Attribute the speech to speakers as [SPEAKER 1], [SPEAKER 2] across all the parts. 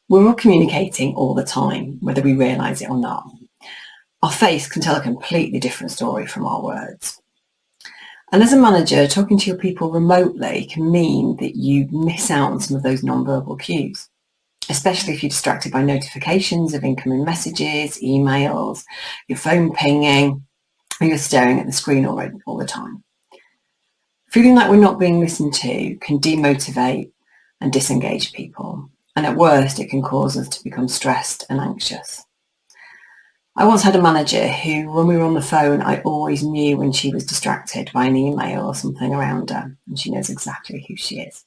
[SPEAKER 1] We're all communicating all the time, whether we realise it or not. Our face can tell a completely different story from our words. And as a manager, talking to your people remotely can mean that you miss out on some of those non-verbal cues, especially if you're distracted by notifications of incoming messages, emails, your phone pinging, or you're staring at the screen all the time. Feeling like we're not being listened to can demotivate and disengage people. And at worst, it can cause us to become stressed and anxious. I once had a manager who, when we were on the phone, I always knew when she was distracted by an email or something around her, and she knows exactly who she is.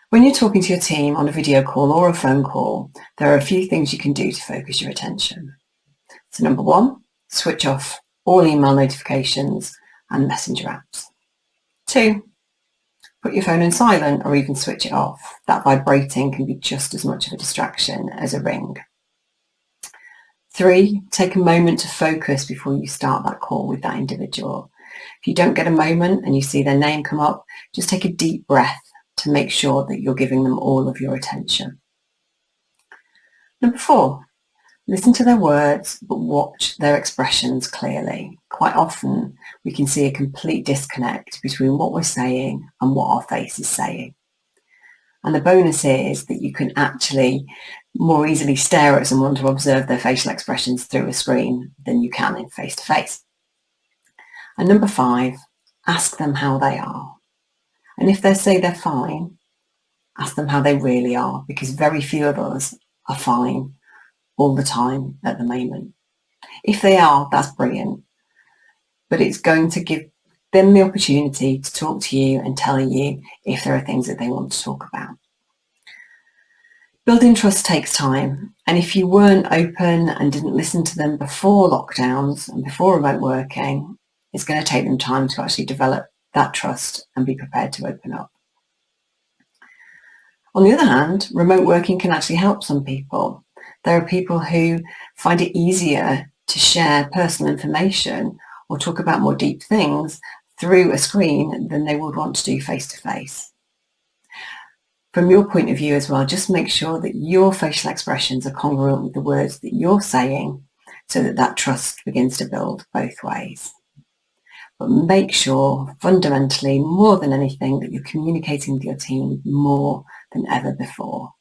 [SPEAKER 1] When you're talking to your team on a video call or a phone call, there are a few things you can do to focus your attention. So number one, switch off all email notifications and messenger apps. 2, put your phone on silent or even switch it off. That vibrating can be just as much of a distraction as a ring. 3, take a moment to focus before you start that call with that individual. If you don't get a moment and you see their name come up, just take a deep breath to make sure that you're giving them all of your attention. Number 4, listen to their words, but watch their expressions clearly. Quite often, we can see a complete disconnect between what we're saying and what our face is saying. And the bonus is that you can actually more easily stare at someone to observe their facial expressions through a screen than you can in face-to-face. And number 5, ask them how they are. And if they say they're fine, ask them how they really are, because very few of us are fine all the time at the moment. If they are, that's brilliant. But it's going to give them the opportunity to talk to you and tell you if there are things that they want to talk about. Building trust takes time, and if you weren't open and didn't listen to them before lockdowns and before remote working, it's going to take them time to actually develop that trust and be prepared to open up. On the other hand, remote working can actually help some people. There are people who find it easier to share personal information or talk about more deep things through a screen than they would want to do face-to-face. From your point of view as well, just make sure that your facial expressions are congruent with the words that you're saying so that that trust begins to build both ways. But make sure, fundamentally, more than anything, that you're communicating with your team more than ever before.